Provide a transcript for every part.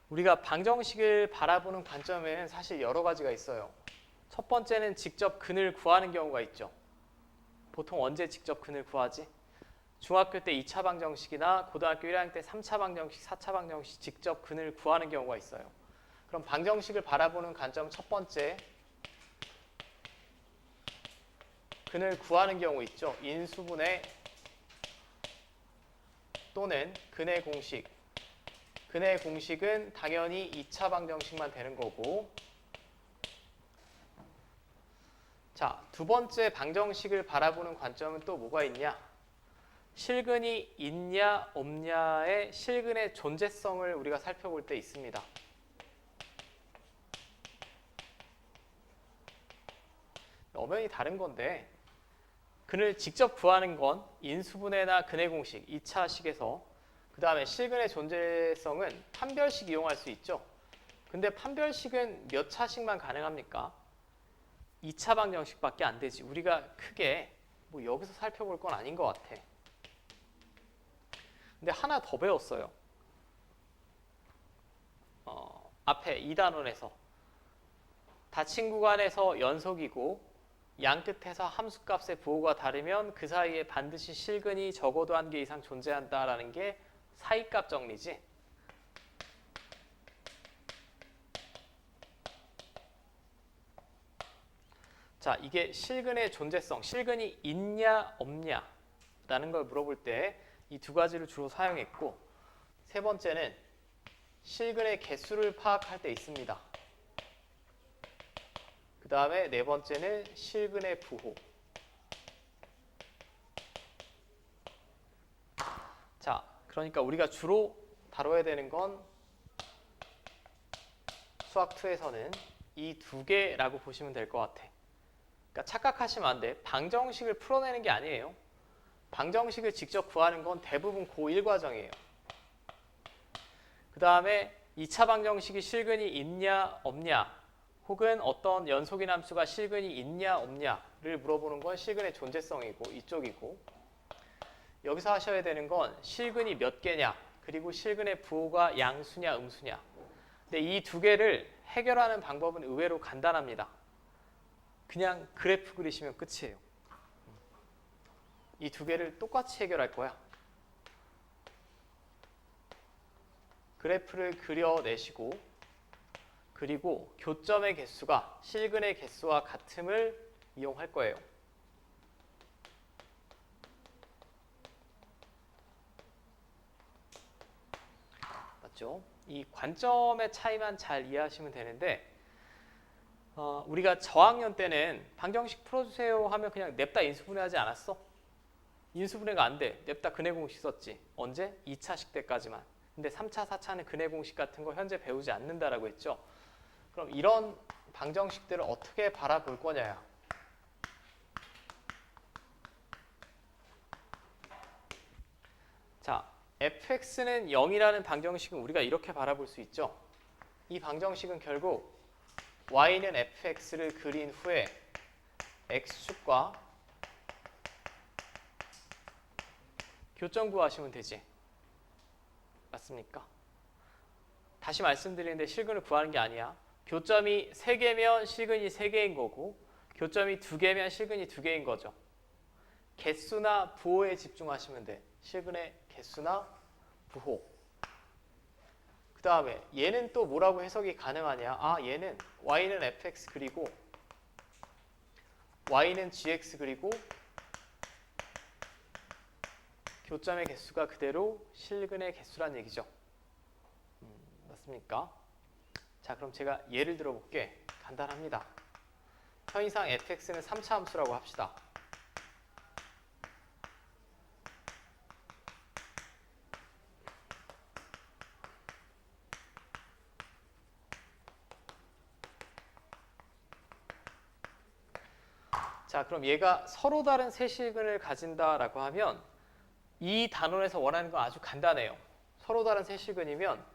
우리가 방정식을 바라보는 관점에는 사실 여러 가지가 있어요. 첫 번째는 직접 근을 구하는 경우가 있죠. 보통 언제 직접 근을 구하지? 중학교 때 2차 방정식이나 고등학교 1학년 때 3차 방정식, 4차 방정식 직접 근을 구하는 경우가 있어요. 그럼 방정식을 바라보는 관점 첫 번째, 근을 구하는 경우 있죠. 인수분해 또는 근의 공식. 근의 공식은 당연히 2차 방정식만 되는 거고, 자, 두 번째 방정식을 바라보는 관점은 또 뭐가 있냐? 실근이 있냐 없냐의 실근의 존재성을 우리가 살펴볼 때 있습니다. 엄연히 다른 건데, 근을 직접 구하는 건 인수분해나 근의 공식 2차식에서, 그 다음에 실근의 존재성은 판별식 이용할 수 있죠. 근데 판별식은 몇 차식만 가능합니까? 2차 방정식밖에 안 되지. 우리가 크게 뭐 여기서 살펴볼 건 아닌 것 같아. 근데 하나 더 배웠어요. 앞에 2단원에서 닫힌 구간에서 연속이고 양 끝에서 함수값의 부호가 다르면 그 사이에 반드시 실근이 적어도 한 개 이상 존재한다라는 게 사이값 정리지. 자, 이게 실근의 존재성, 실근이 있냐 없냐라는 걸 물어볼 때 이 두 가지를 주로 사용했고, 세 번째는 실근의 개수를 파악할 때 있습니다. 그 다음에 네 번째는 실근의 부호. 자, 그러니까 우리가 주로 다뤄야 되는 건 수학2에서는 이 두 개라고 보시면 될 것 같아. 그러니까 착각하시면 안 돼. 방정식을 풀어내는 게 아니에요. 방정식을 직접 구하는 건 대부분 고1 과정이에요. 그 다음에 2차 방정식이 실근이 있냐 없냐, 혹은 어떤 연속인 함수가 실근이 있냐 없냐를 물어보는 건 실근의 존재성이고 이쪽이고, 여기서 하셔야 되는 건 실근이 몇 개냐, 그리고 실근의 부호가 양수냐 음수냐. 근데 이 두 개를 해결하는 방법은 의외로 간단합니다. 그냥 그래프 그리시면 끝이에요. 이 두 개를 똑같이 해결할 거야. 그래프를 그려내시고, 그리고 교점의 개수가 실근의 개수와 같음을 이용할 거예요. 맞죠? 이 관점의 차이만 잘 이해하시면 되는데, 우리가 저학년 때는 방정식 풀어주세요 하면 그냥 냅다 인수분해하지 않았어? 인수분해가 안 돼. 냅다 근의 공식 썼지. 언제? 2차식 때까지만. 근데 3차, 4차는 근의 공식 같은 거 현재 배우지 않는다라고 했죠. 그럼 이런 방정식들을 어떻게 바라볼 거냐야. 자, fx는 0이라는 방정식은 우리가 이렇게 바라볼 수 있죠. 이 방정식은 결국 y는 fx를 그린 후에 x축과 교점 구하시면 되지. 맞습니까? 다시 말씀드리는데 실근을 구하는 게 아니야. 교점이 3개면 실근이 3개인 거고, 교점이 2개면 실근이 2개인 거죠. 개수나 부호에 집중하시면 돼. 실근의 개수나 부호. 그 다음에 얘는 또 뭐라고 해석이 가능하냐. 아, 얘는 y는 fx 그리고 y는 gx 그리고 교점의 개수가 그대로 실근의 개수란 얘기죠. 맞습니까? 자, 그럼 제가 예를 들어볼게. 간단합니다. 편의상 fx는 3차 함수라고 합시다. 자, 그럼 얘가 서로 다른 세 실근을 가진다라고 하면 이 단원에서 원하는 건 아주 간단해요. 서로 다른 세 실근이면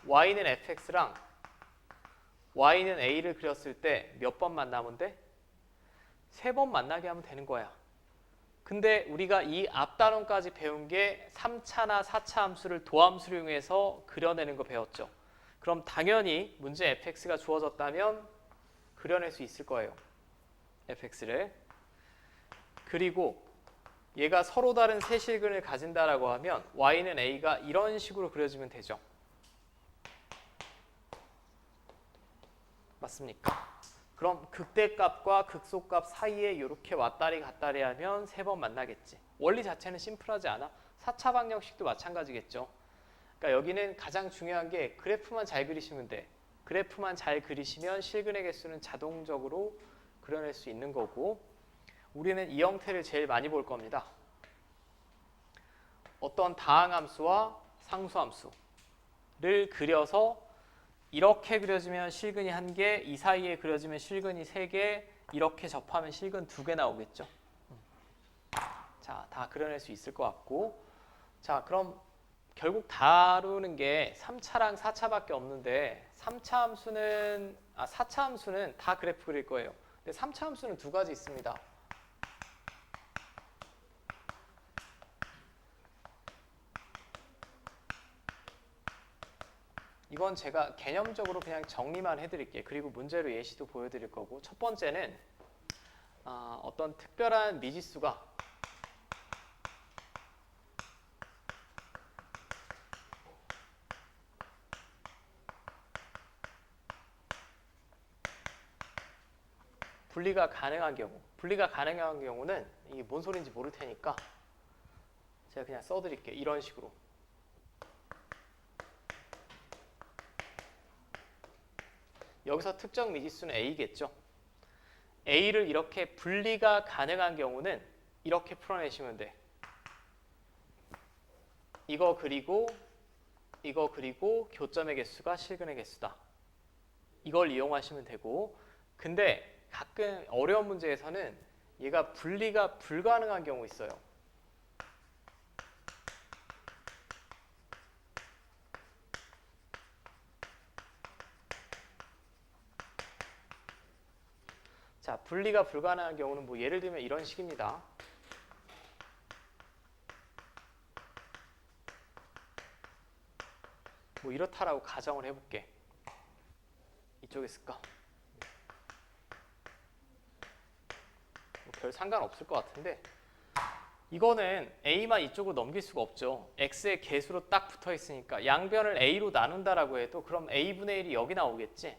y는 fx랑 y는 a를 그렸을 때 몇 번 만나면 돼? 3번 만나게 하면 되는 거야. 근데 우리가 이 앞단원까지 배운 게 3차나 4차 함수를 도함수를 이용해서 그려내는 거 배웠죠. 그럼 당연히 문제 fx가 주어졌다면 그려낼 수 있을 거예요. fx를. 그리고 얘가 서로 다른 세 실근을 가진다라고 하면 y는 a가 이런 식으로 그려지면 되죠. 맞습니까? 그럼 극대값과 극소값 사이에 이렇게 왔다리 갔다리 하면 세 번 만나겠지. 원리 자체는 심플하지 않아? 4차 방정식도 마찬가지겠죠. 그러니까 여기는 가장 중요한 게 그래프만 잘 그리시면 돼. 그래프만 잘 그리시면 실근의 개수는 자동적으로 그려낼 수 있는 거고, 우리는 이 형태를 제일 많이 볼 겁니다. 어떤 다항함수와 상수함수를 그려서 이렇게 그려지면 실근이 1개, 이 사이에 그려지면 실근이 3개, 이렇게 접하면 실근 2개 나오겠죠. 자, 다 그려낼 수 있을 것 같고, 자, 그럼 결국 다루는 게 3차랑 4차밖에 없는데 4차 함수는 다 그래프 그릴 거예요. 근데 3차 함수는 두 가지 있습니다. 이건 제가 개념적으로 그냥 정리만 해드릴게요. 그리고 문제로 예시도 보여드릴 거고, 첫 번째는 어떤 특별한 미지수가 분리가 가능한 경우, 분리가 가능한 경우는 이게 뭔 소리인지 모를 테니까 제가 그냥 써드릴게요. 이런 식으로. 여기서 특정 미지수는 a겠죠. a를 이렇게 분리가 가능한 경우는 이렇게 풀어내시면 돼. 이거 그리고 교점의 개수가 실근의 개수다. 이걸 이용하시면 되고, 근데 가끔 어려운 문제에서는 얘가 분리가 불가능한 경우 있어요. 자, 분리가 불가능한 경우는 뭐 예를 들면 이런 식입니다. 뭐 이렇다라고 가정을 해볼게. 이쪽에 쓸까? 뭐 별 상관없을 것 같은데, 이거는 a만 이쪽으로 넘길 수가 없죠. x의 개수로 딱 붙어 있으니까 양변을 a로 나눈다라고 해도 그럼 a분의 1이 여기 나오겠지.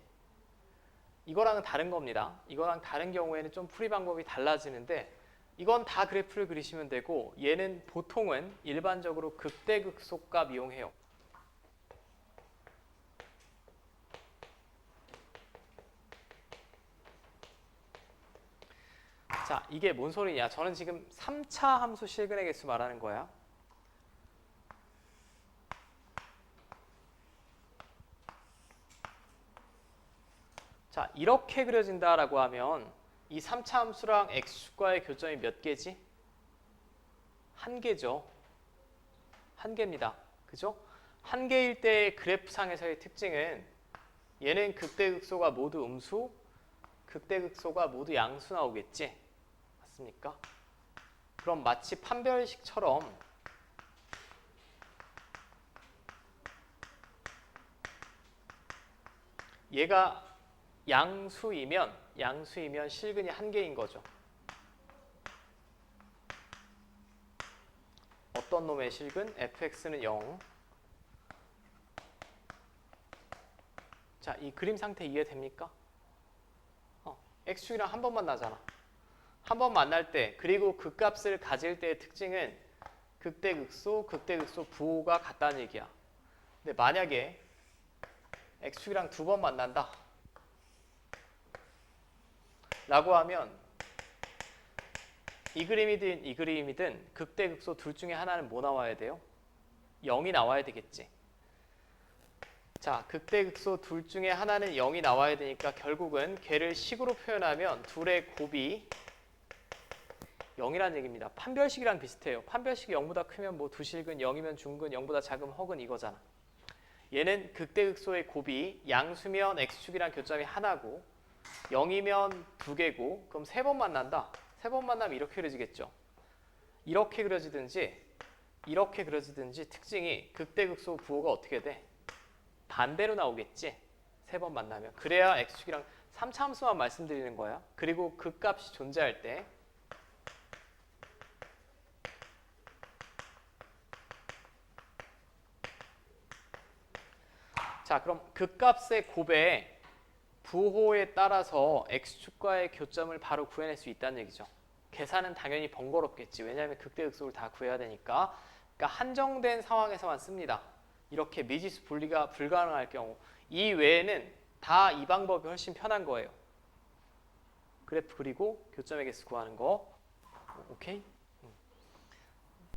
이거랑은 다른 겁니다. 이거랑 다른 경우에는 좀 풀이 방법이 달라지는데, 이건 다 그래프를 그리시면 되고, 얘는 보통은 일반적으로 극대극소값 이용해요. 자, 이게 뭔 소리냐? 저는 지금 3차 함수 실근의 개수 말하는 거야. 자, 이렇게 그려진다라고 하면 이 3차 함수랑 x축과의 교점이 몇 개지? 1개죠. 1개입니다. 그죠? 1개일 때의 그래프상에서의 특징은 얘는 극대극소가 모두 음수, 극대극소가 모두 양수 나오겠지? 맞습니까? 그럼 마치 판별식처럼 얘가 양수이면 실근이 1개인 거죠. 어떤 놈의 실근? fx는 0. 자, 이 그림 상태 이해됩니까? x축이랑 한 번 만나잖아. 한 번 만날 때, 그리고 그 값을 가질 때의 특징은 극대극소 부호가 같다는 얘기야. 근데 만약에 x축이랑 2번 만난다 라고 하면 이 그림이든 극대극소 둘 중에 하나는 뭐 나와야 돼요? 0이 나와야 되겠지. 자, 극대극소 둘 중에 하나는 0이 나와야 되니까 결국은 걔를 식으로 표현하면 둘의 곱이 0이라는 얘기입니다. 판별식이랑 비슷해요. 판별식이 0보다 크면 뭐 두 실근, 0이면 중근, 0보다 작으면 허근 이거잖아. 얘는 극대극소의 곱이 양수면 x축이랑 교점이 하나고 0이면 2개고, 그럼 3번 만난다. 3번 만나면 이렇게 그려지겠죠. 이렇게 그려지든지 특징이 극대극소 부호가 어떻게 돼? 반대로 나오겠지. 세 번 만나면. 그래야 x축이랑 3차 함수만 말씀드리는 거야. 그리고 그 값이 존재할 때 자, 그럼 그 값의 곱에 부호에 따라서 x축과의 교점을 바로 구해낼 수 있다는 얘기죠. 계산은 당연히 번거롭겠지. 왜냐하면 극대극소를 다 구해야 되니까. 그러니까 한정된 상황에서만 씁니다. 이렇게 미지수 분리가 불가능할 경우. 이 외에는 다 이 방법이 훨씬 편한 거예요. 그래프 그리고 교점의 개수 구하는 거. 오케이?